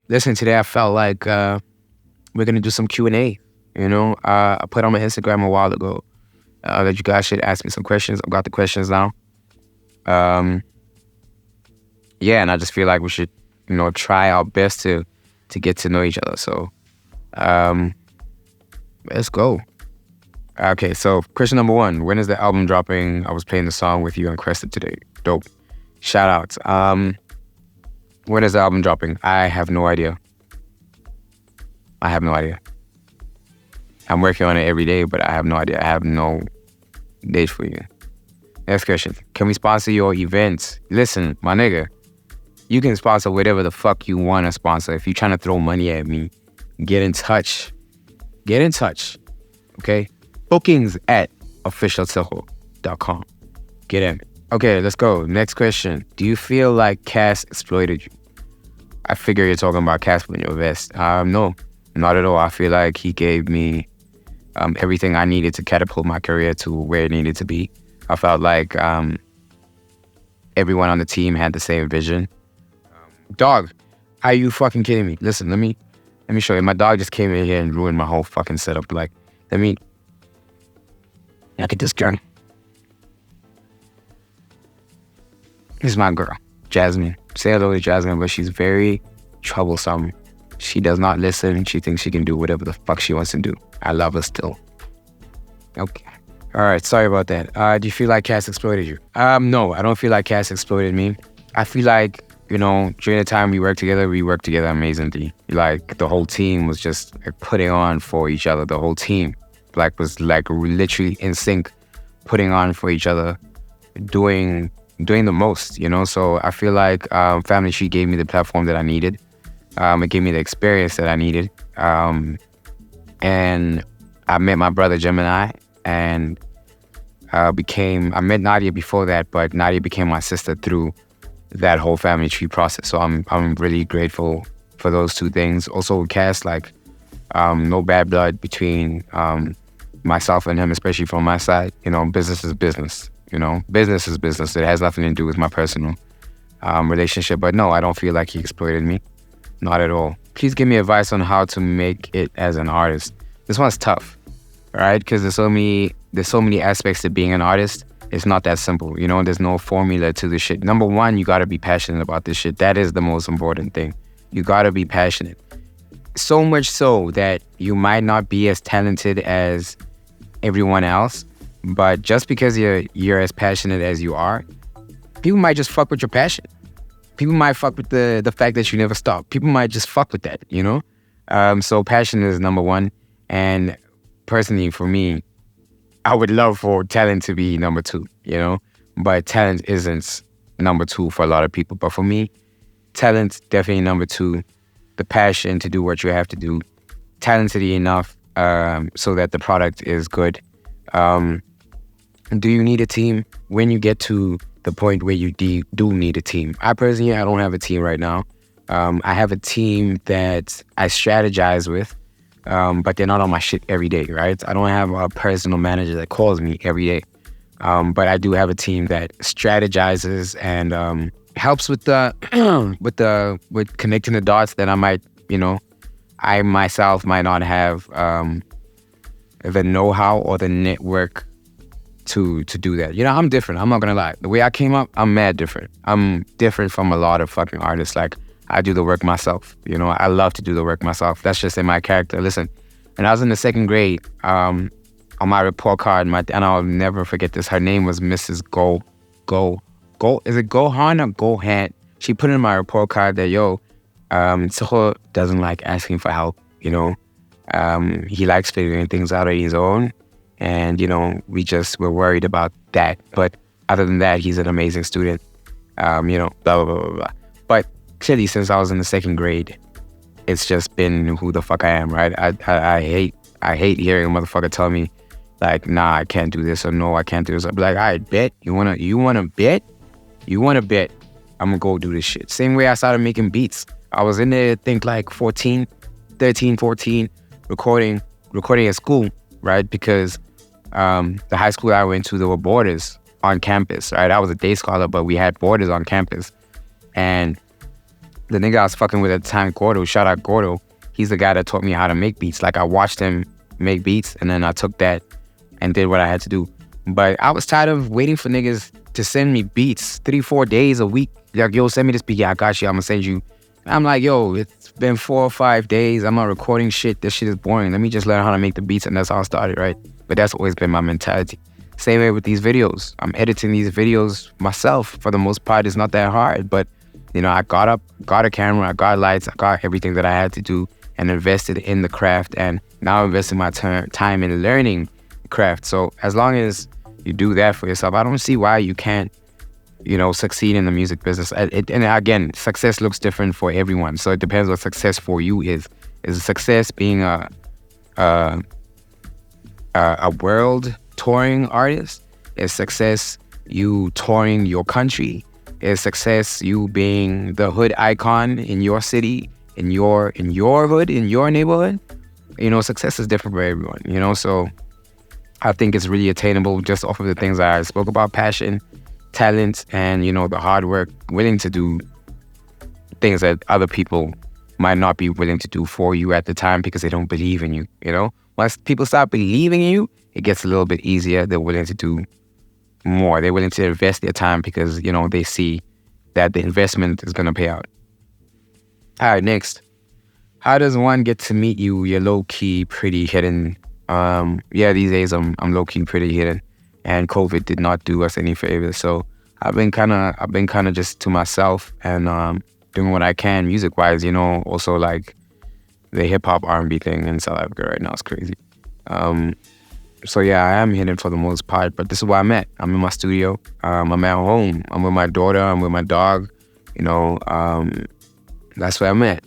listen, today I felt like we're gonna do some Q&A. I put on my Instagram a while ago that you guys should ask me some questions. I've got the questions now. Um, yeah, and I just feel like we should, try our best to get to know each other. So um, let's go. Okay, so question number one: when is the album dropping? I was playing the song with you on Crested today. Dope. Shout out. When is the album dropping? I have no idea. I have no idea. I'm working on it every day, but I have no idea. I have no date for you. Next question. Can we sponsor your events? Listen, my nigga, you can sponsor whatever the fuck you want to sponsor. If you're trying to throw money at me, get in touch. Get in touch. Okay? Bookings at officialtejo.com. Get in. Okay, let's go. Next question. Do you feel like Cass exploited you? I figure you're talking about Cass putting your vest. No, not at all. I feel like he gave me everything I needed to catapult my career to where it needed to be. I felt like everyone on the team had the same vision. Dog, are you fucking kidding me? Listen, let me show you. My dog just came in here and ruined my whole fucking setup. Like, look at this girl. This is my girl, Jasmine. Say hello to Jasmine, but she's very troublesome. She does not listen. She thinks she can do whatever the fuck she wants to do. I love her still. Okay. All right, sorry about that. Do you feel like Cass exploited you? No, I don't feel like Cass exploited me. I feel like, during the time we worked together amazingly. Like, the whole team was just putting on for each other. The whole team, was literally in sync, putting on for each other, doing the most, So I feel like Family Tree gave me the platform that I needed. It gave me the experience that I needed. And I met my brother Gemini, and I met Nadia before that, but Nadia became my sister through that whole Family Tree process. So I'm really grateful for those two things. Also with Cass, no bad blood between myself and him, especially from my side. Business is business. Business is business. It has nothing to do with my personal relationship. But no, I don't feel like he exploited me. Not at all. Please give me advice on how to make it as an artist. This one's tough, right? Because there's so many aspects to being an artist. It's not that simple. There's no formula to this shit. Number one, you got to be passionate about this shit. That is the most important thing. You got to be passionate. So much so that you might not be as talented as everyone else, but just because you're as passionate as you are, people might just fuck with your passion. People might fuck with the fact that you never stop. People might just fuck with that, So passion is number one. And personally, for me, I would love for talent to be number two, But talent isn't number two for a lot of people. But for me, talent's definitely number two. The passion to do what you have to do. Talented enough so that the product is good. Do you need a team? When you get to the point where you do need a team. I personally, I don't have a team right now. I have a team that I strategize with, but they're not on my shit every day, right? I don't have a personal manager that calls me every day. But I do have a team that strategizes and helps with with connecting the dots that I might, I myself might not have the know-how or the network to do that. I'm different. I'm not gonna lie. The way I came up, I'm mad different. I'm different from a lot of fucking artists. I do the work myself. I love to do the work myself. That's just in my character. Listen, when I was in the second grade, on my report card, and I'll never forget this. Her name was Mrs. Go. Is it Gohan or Gohan? She put in my report card that Tejo doesn't like asking for help. He likes figuring things out on his own. And, we're worried about that. But other than that, he's an amazing student, blah, blah, blah, blah, blah. But clearly, since I was in the second grade, it's just been who the fuck I am, right? I hate hearing a motherfucker tell me, nah, I can't do this, or no, I can't do this. I'll be like, all right, bet. You wanna bet? You wanna bet? I'm gonna go do this shit. Same way I started making beats. I was in there, I think 13, 14, recording at school, right? Because the high school I went to, there were boarders on campus, right? I was a day scholar, but we had boarders on campus. And The nigga I was fucking with at the time, Gordo, shout out Gordo, he's the guy that taught me how to make beats. Like I watched him make beats and then I took that and did what I had to do. But I was tired of waiting for niggas to send me beats 3-4 days a week. Like, yo, send me this beat. Yeah, I got you. I'm gonna send you. I'm like, yo, it's been 4 or 5 days. I'm not recording shit. This shit is boring. Let me just learn how to make the beats, and that's how I started, right? But that's always been my mentality. Same way with these videos. I'm editing these videos myself. For the most part, it's not that hard. But, you know, I got up, got a camera, I got lights, I got everything that I had to do and invested in the craft. And now I'm investing my time in learning craft. So as long as you do that for yourself, I don't see why you can't, you know, succeed in the music business. And again, success looks different for everyone. So it depends what success for you is. Is success being a world touring artist? Is success you touring your country? Is success you being the hood icon in your city, in your hood, in your neighborhood? You know, success is different for everyone, you know? So I think it's really attainable just off of the things I spoke about: passion, talent, and, you know, the hard work, willing to do things that other people might not be willing to do for you at the time because they don't believe in you, you know? Once people start believing in you, it gets a little bit easier. They're willing to do more. They're willing to invest their time because, you know, they see that the investment is going to pay out. All right, next. How does one get to meet you? You're low-key pretty hidden. Yeah, these days I'm low-key pretty hidden, and COVID did not do us any favors. So I've been kind of just to myself and doing what I can music-wise. You know, also like the hip-hop R&B thing in South Africa right now is crazy. So yeah, I am hidden for the most part, but this is where I'm at. I'm in my studio. I'm at home. I'm with my daughter. I'm with my dog. You know, that's where I'm at.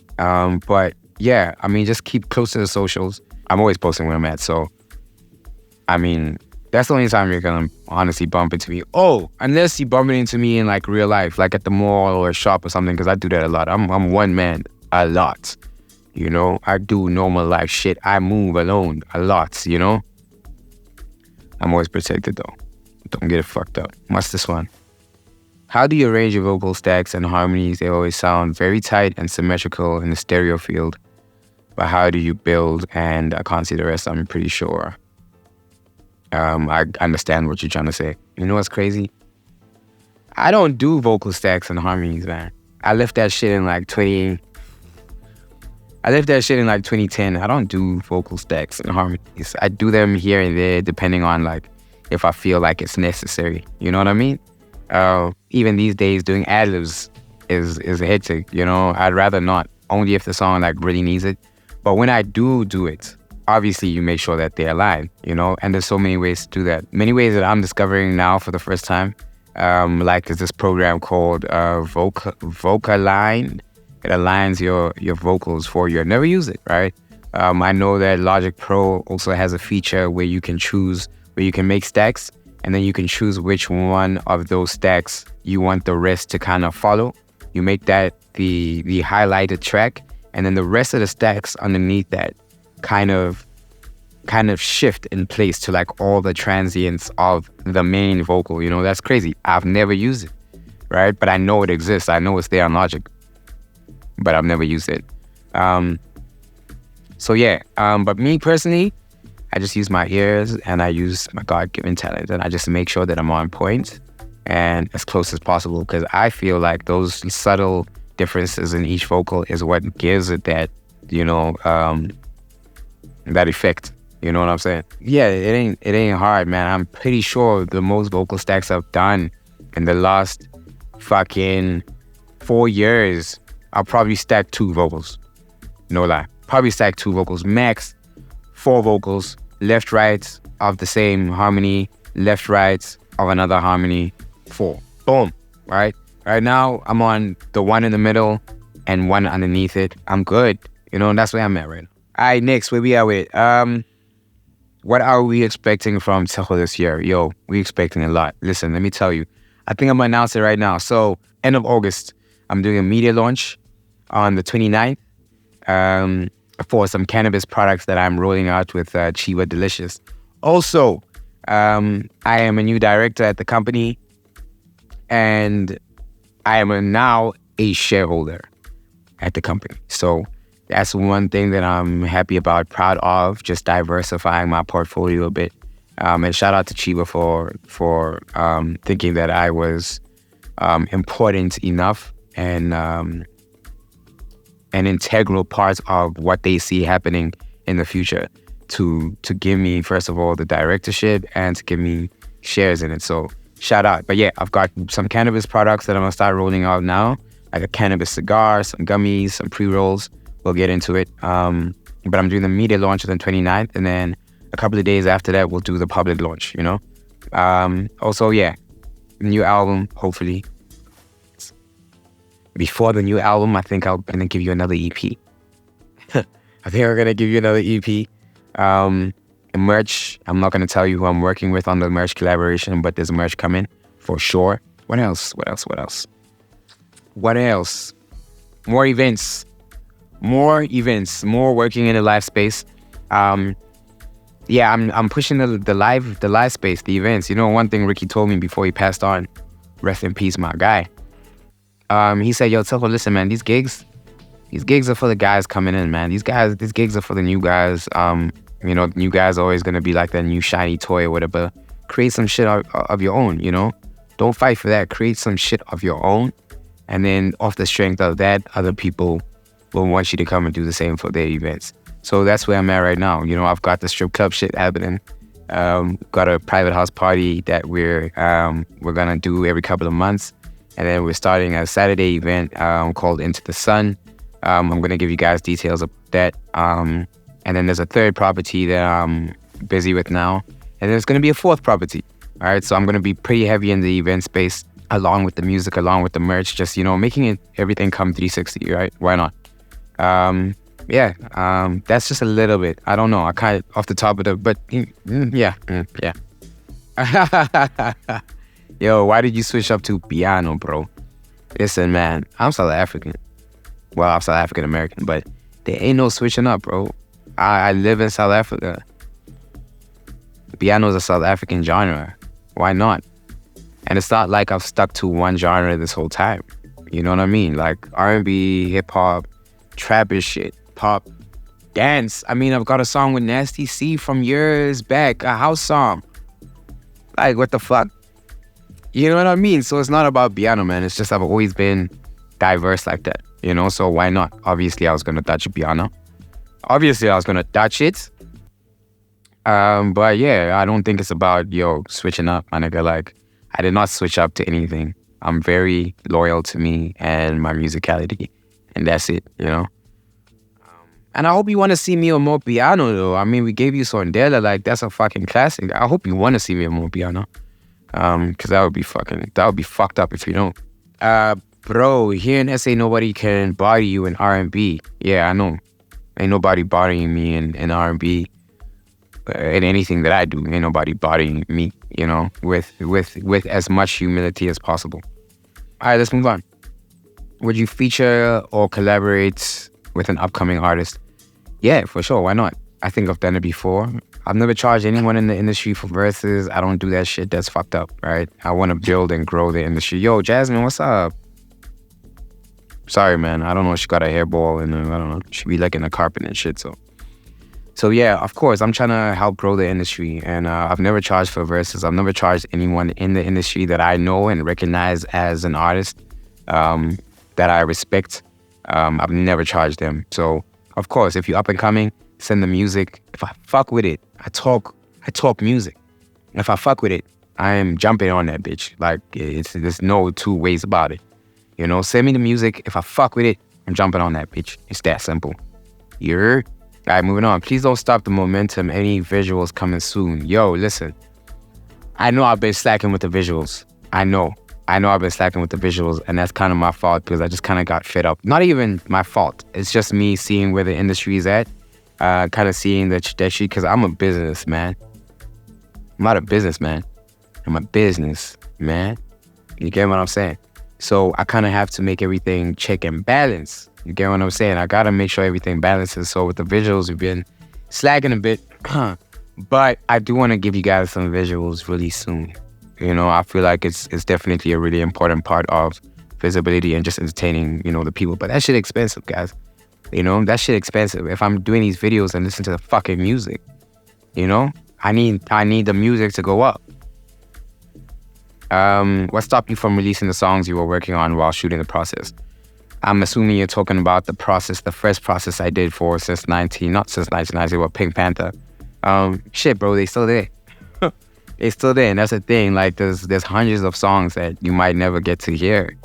But yeah, I mean, just keep close to the socials. I'm always posting where I'm at. So, I mean, that's the only time you're gonna honestly bump into me. Oh, unless you bump into me in like real life, like at the mall or a shop or something, because I do that a lot. I'm one man a lot. You know, I do normal life shit. I move alone a lot, you know? I'm always protected though. Don't get it fucked up. What's this one? How do you arrange your vocal stacks and harmonies? They always sound very tight and symmetrical in the stereo field. But how do you build? And I can't see the rest, I'm pretty sure. I understand what you're trying to say. You know what's crazy? I don't do vocal stacks and harmonies, man. I left that shit in like 2010. I don't do vocal stacks and harmonies. I do them here and there depending on like if I feel like it's necessary. You know what I mean? Even these days doing ad-libs is hectic, you know? I'd rather not, only if the song like really needs it. But when I do it, obviously you make sure that they align, you know? And there's so many ways to do that. Many ways that I'm discovering now for the first time. Like there's this program called Vocaline. It aligns your vocals for you. I've never used it, right? I know that Logic Pro also has a feature where you can choose, where you can make stacks, and then you can choose which one of those stacks you want the rest to kind of follow. You make that the highlighted track, and then the rest of the stacks underneath that kind of shift in place to like all the transients of the main vocal. You know, that's crazy. I've never used it, right? But I know it exists. I know it's there on Logic, but I've never used it. So yeah, but me personally, I just use my ears and I use my God-given talent, and I just make sure that I'm on point and as close as possible, because I feel like those subtle differences in each vocal is what gives it that, you know, that effect. You know what I'm saying? Yeah, it ain't hard, man. I'm pretty sure the most vocal stacks I've done in the last fucking 4 years, I'll probably stack 2 vocals. No lie. Probably stack 2 vocals. Max 4 vocals. Left, right of the same harmony. Left, right of another harmony. 4. Boom. Right? Right now, I'm on the one in the middle and one underneath it. I'm good. You know, and that's where I'm at right now. All right, next, where we at with it? What are we expecting from Tejo this year? Yo, we expecting a lot. Listen, let me tell you. I think I'm going to announce it right now. So, end of August, I'm doing a media launch on the 29th for some cannabis products that I'm rolling out with Chiba Delicious. Also, I am a new director at the company, and I am now a shareholder. at the company. So that's one thing that I'm happy about, proud of, just diversifying my portfolio a bit. And shout out to Chiba for thinking that I was important enough and an integral part of what they see happening in the future to give me, first of all, the directorship and to give me shares in it. So shout out. But yeah, I've got some cannabis products that I'm gonna start rolling out now, like a cannabis cigar, some gummies, some pre-rolls. We'll get into it. But I'm doing the media launch on the 29th, and then a couple of days after that, we'll do the public launch, you know? Also, yeah, new album, hopefully. Before the new album, I think I'm going to give you another EP. I think I'm going to give you another EP. Merch, I'm not going to tell you who I'm working with on the merch collaboration, but there's merch coming for sure. What else? More events. More working in the live space. Yeah, I'm pushing the live space, the events. You know, one thing Ricky told me before he passed on, rest in peace, my guy. He said, yo, Tilko, listen, man, these gigs are for the guys coming in, man. These gigs are for the new guys. You know, new guys are always gonna be like that new shiny toy or whatever. Create some shit of your own, you know? Don't fight for that. Create some shit of your own. And then off the strength of that, other people will want you to come and do the same for their events. So that's where I'm at right now. You know, I've got the strip club shit happening. Got a private house party that we're gonna do every couple of months. And then we're starting a Saturday event called Into the Sun. I'm gonna give you guys details of that. And then there's a third property that I'm busy with now. And there's gonna be a fourth property. All right, so I'm gonna be pretty heavy in the event space, along with the music, along with the merch, just, you know, making it everything come 360, right? Why not? That's just a little bit. I don't know. I kind of off the top of the, but yeah. Yo, why did you switch up to piano, bro? Listen, man, I'm South African. Well, I'm South African American, but there ain't no switching up, bro. I live in South Africa. Piano is a South African genre. Why not? And it's not like I've stuck to one genre this whole time. You know what I mean? Like R&B, hip hop, trappish shit, pop, dance. I mean, I've got a song with Nasty C from years back, a house song. Like, what the fuck? You know what I mean? So it's not about piano, man. It's just I've always been diverse like that, you know? So why not? Obviously, I was going to touch piano. Obviously, I was going to touch it. But yeah, I don't think it's about, switching up, my nigga. Like, I did not switch up to anything. I'm very loyal to me and my musicality. And that's it, you know? And I hope you want to see me on more piano, though. I mean, we gave you Sondela, like, that's a fucking classic. I hope you want to see me on more piano. Because that would be fucked up if you don't. Bro, here in SA, nobody can body you in R&B. Yeah, I know. Ain't nobody bodying me in R&B. In anything that I do, ain't nobody bodying me, you know, with as much humility as possible. All right, let's move on. Would you feature or collaborate with an upcoming artist? Yeah, for sure. Why not? I think I've done it before. I've never charged anyone in the industry for verses. I don't do that shit. That's fucked up, right? I want to build and grow the industry. Yo, Jasmine, what's up? Sorry, man. I don't know. She got a hairball and I don't know. She be licking the carpet and shit. So yeah, of course, I'm trying to help grow the industry. And I've never charged for verses. I've never charged anyone in the industry that I know and recognize as an artist that I respect. I've never charged them. So, of course, if you're up and coming, send the music. If I fuck with it, I talk music. If I fuck with it, I am jumping on that bitch. Like, there's no two ways about it. You know, send me the music. If I fuck with it, I'm jumping on that bitch. It's that simple. You're... All right, moving on. Please don't stop the momentum. Any visuals coming soon. Yo, listen. I know I've been slacking with the visuals. I know I've been slacking with the visuals, and that's kind of my fault because I just kind of got fed up. Not even my fault. It's just me seeing where the industry is at, kind of seeing that shit, because I'm a businessman. I'm not a businessman. I'm a businessman. You get what I'm saying? So I kind of have to make everything check and balance. You get what I'm saying? I got to make sure everything balances. So with the visuals, we've been slacking a bit. But I do want to give you guys some visuals really soon. You know, I feel like it's definitely a really important part of visibility and just entertaining, the people. But that shit expensive, guys. That shit expensive. If I'm doing these videos and listen to the fucking music, I need the music to go up. What stopped you from releasing the songs you were working on while shooting the process? I'm assuming you're talking about the process, the first process I did for not since 1990, but Pink Panther. Shit, bro, they still there. They still there, and that's the thing. Like, there's hundreds of songs that you might never get to hear,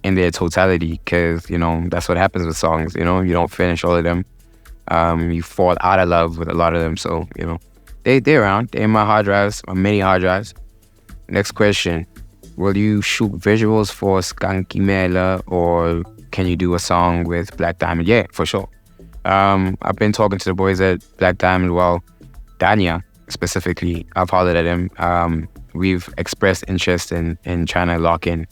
in their totality, because that's what happens with songs. You don't finish all of them. You fall out of love with a lot of them. So they're around. They're in my hard drives, my mini hard drives. Next question: will you shoot visuals for Skanky Mela, or can you do a song with Black Diamond? Yeah, for sure. I've been talking to the boys at Black Diamond. Well, Dania specifically, I've hollered at him. We've expressed interest in trying to lock in.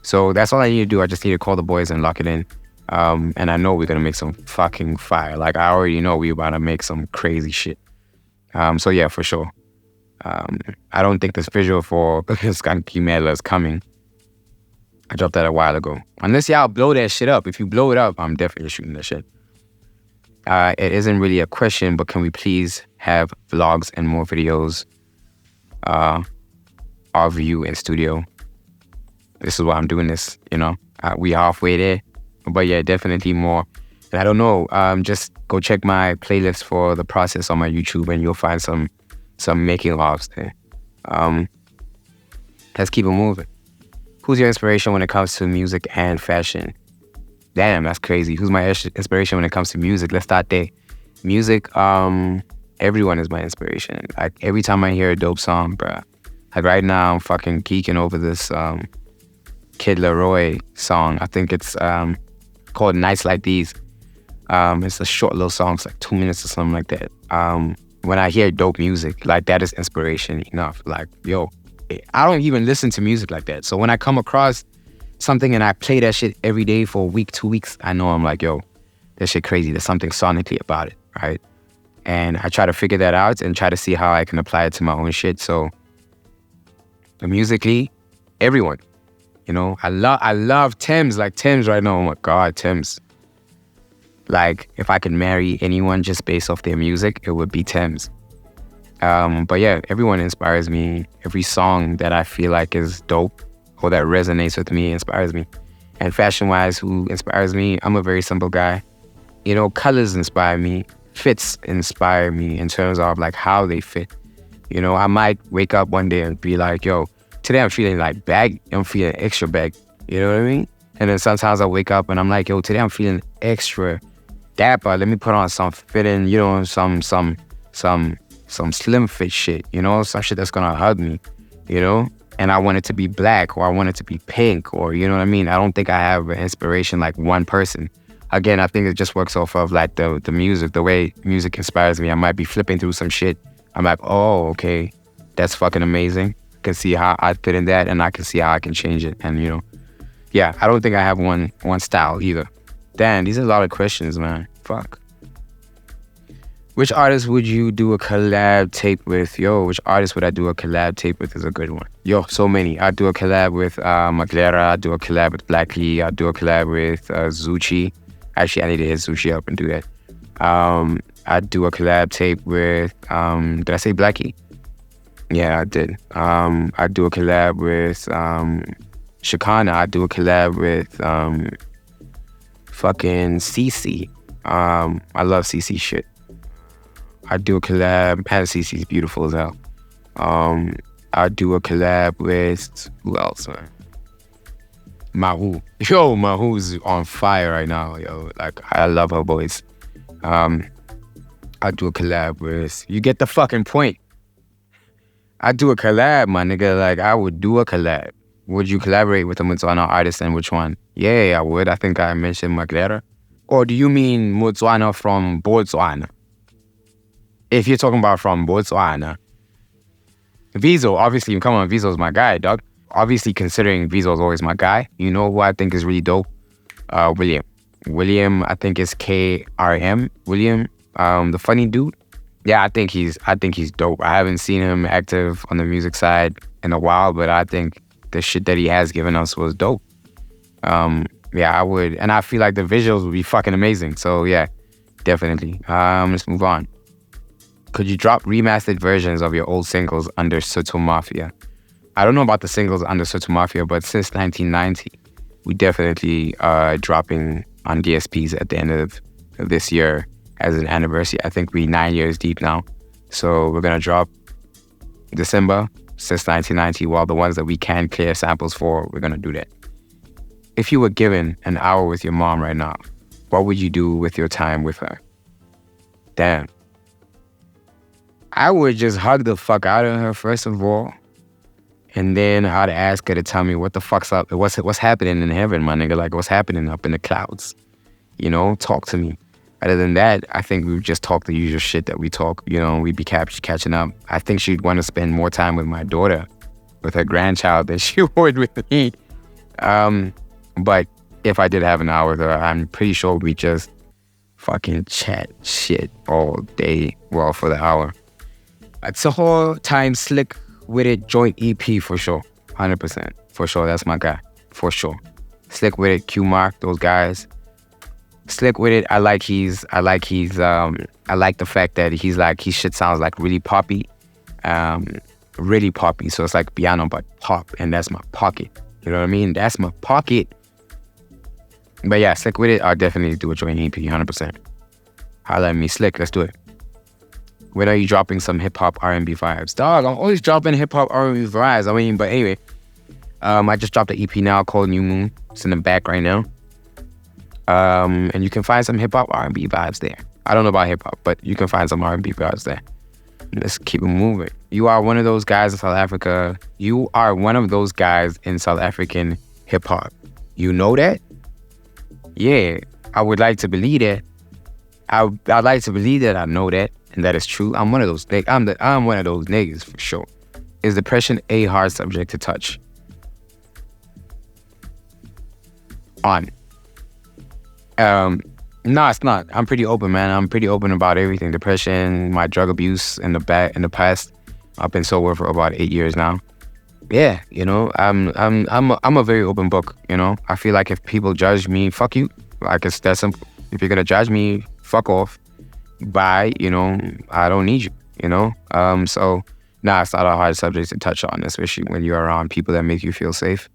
So that's all I need to do. I just need to call the boys and lock it in. And I know we're going to make some fucking fire. Like, I already know we're about to make some crazy shit. So yeah, for sure. I don't think this visual for Skanky Mela is coming. I dropped that a while ago. Unless y'all blow that shit up. If you blow it up, I'm definitely shooting that shit. It isn't really a question, but can we please have vlogs and more videos of you in studio? This is why I'm doing this, we halfway there. But yeah, definitely more. And I don't know, just go check my playlist for the process on my YouTube and you'll find some making logs there. Let's keep it moving. Who's your inspiration when it comes to music and fashion? Damn, that's crazy. Who's my inspiration when it comes to music? Let's start there. Music, everyone is my inspiration. Like, every time I hear a dope song, bruh. Like, right now, I'm fucking geeking over this Kid Laroi song. I think it's called Nights Like These. It's a short little song. It's like 2 minutes or something like that. When I hear dope music, like, that is inspiration enough. Like, yo, I don't even listen to music like that. So when I come across something and I play that shit every day for a week, 2 weeks, I know I'm like, yo, that shit crazy. There's something sonically about it, right? And I try to figure that out and try to see how I can apply it to my own shit. So musically, everyone, I love Thames. Like, Thames right now, oh my God, Thames. Like, if I could marry anyone just based off their music, it would be Thames. But yeah, everyone inspires me. Every song that I feel like is dope or that resonates with me inspires me. And fashion-wise, who inspires me? I'm a very simple guy. Colors inspire me. Fits inspire me in terms of, like, how they fit. I might wake up one day and be like, yo, today I'm feeling like baggy. I'm feeling extra baggy. You know what I mean? And then sometimes I wake up and I'm like, yo, today I'm feeling extra dapper. Let me put on some fitting, some slim fit shit, some shit that's gonna hug me, and I want it to be black, or I want it to be pink, or you know what I mean? I don't think I have an inspiration like one person. Again, I think it just works off of like the music, the way music inspires me. I might be flipping through some shit. I'm like, oh, okay, that's fucking amazing. I can see how I fit in that, and I can see how I can change it. And yeah, I don't think I have one style either. Damn, these are a lot of questions, man. Fuck. Which artist would you do a collab tape with? Yo, which artist would I do a collab tape with is a good one. Yo, so many. I'd do a collab with Maglera. I'd do a collab with Black Lee. I'd do a collab with Zucci. Actually, I need to hit Zucci up and do that. I'd do a collab tape with, did I say Blackie? Yeah, I did. I'd do a collab with Shakana. I'd do a collab with fucking CC. I love CC shit. I'd do a collab, and CC's beautiful as hell. I'd do a collab with, who else, man? Mahu. Yo, Mahu's on fire right now, yo. Like, I love her voice. I'd do a collab with, you get the fucking point. I'd do a collab, my nigga. Like, I would do a collab. Would you collaborate with a Botswana artist, and which one? Yeah, I would. I think I mentioned Maglera. Or do you mean Botswana from Botswana? If you're talking about from Botswana, Vizo, obviously, come on, Vizo's my guy, dog. Obviously, considering Vizo's always my guy. You know who I think is really dope? William. William, I think is KRM. William, the funny dude. Yeah, I think he's dope. I haven't seen him active on the music side in a while, but I think the shit that he has given us was dope. Yeah, I would, and I feel like the visuals would be fucking amazing. So yeah, definitely. Let's move on. Could you drop remastered versions of your old singles under Soto Mafia? I don't know about the singles under Soto Mafia, but since 1990, we definitely dropping on DSPs at the end of this year as an anniversary. I think we're 9 years deep now. So we're gonna drop December since 1990, while the ones that we can clear samples for, we're gonna do that. If you were given an hour with your mom right now, what would you do with your time with her? Damn. I would just hug the fuck out of her, first of all. And then I'd ask her to tell me what the fuck's up, what's happening in heaven, my nigga. Like, what's happening up in the clouds? You know, talk to me. Other than that, I think we would just talk the usual shit that we talk. You know, we'd be catching up. I think she'd want to spend more time with my daughter, with her grandchild, than she would with me. But if I did have an hour with her, I'm pretty sure we'd just fucking chat shit all day. Well, for the hour. It's a whole time Slick With It joint EP for sure. 100%. For sure, that's my guy. For sure. Slick With It, Q Mark, those guys. Slick With It, I like the fact that his shit sounds like really poppy. Really poppy. So it's like piano but pop, and that's my pocket. You know what I mean? That's my pocket. But yeah, Slick With It, I'll definitely do a joint EP, 100%. Holla at me, Slick, let's do it. When are you dropping some hip-hop R&B vibes? Dog, I'm always dropping hip-hop R&B vibes. I mean, but anyway. I just dropped an EP now called New Moon. It's in the back right now. And you can find some hip-hop R&B vibes there. I don't know about hip-hop, but you can find some R&B vibes there. Let's keep it moving. You are one of those guys in South Africa. You are one of those guys in South African hip-hop. You know that? Yeah, I would like to believe that. I'd like to believe that I know that. And that is true. I'm one of those niggas. I'm one of those niggas for sure. Is depression a hard subject to touch on? No, it's not. I'm pretty open, man. I'm pretty open about everything. Depression, my drug abuse in the past. I've been sober for about 8 years now. Yeah, you know, I'm a very open book. You know, I feel like if people judge me, fuck you. Like, it's that simple. If you're gonna judge me, fuck off. Bye, you know, I don't need you, you know? So, nah, it's not a hard subject to touch on, especially when you're around people that make you feel safe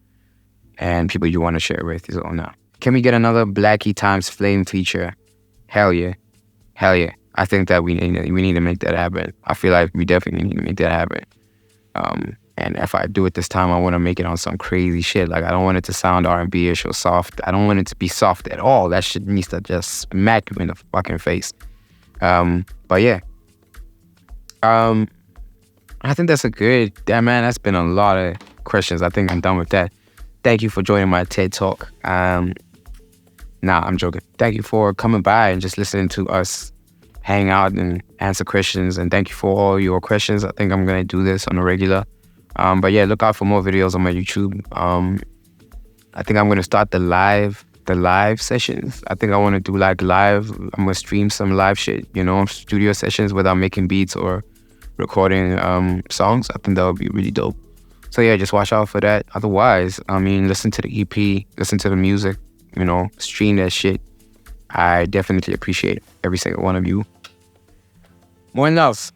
and people you want to share with. So, nah. Can we get another Blackie times Flame feature? Hell yeah. Hell yeah. I think that we need to make that happen. I feel like we definitely need to make that happen. And if I do it this time, I want to make it on some crazy shit. Like, I don't want it to sound R&B-ish or soft. I don't want it to be soft at all. That shit needs to just smack you in the fucking face. But yeah, I think that's man, that's been a lot of questions. I think I'm done with that. Thank you for joining my TED Talk. Nah, I'm joking. Thank you for coming by and just listening to us hang out and answer questions. And thank you for all your questions. I think I'm going to do this on a regular. But yeah, look out for more videos on my YouTube. I think I'm going to start the live sessions. I think I want to do like live. I'm going to stream some live shit, you know, studio sessions without making beats or recording songs. I think that would be really dope. So yeah, just watch out for that. Otherwise, I mean, listen to the EP, listen to the music, you know, stream that shit. I definitely appreciate every single one of you. More love.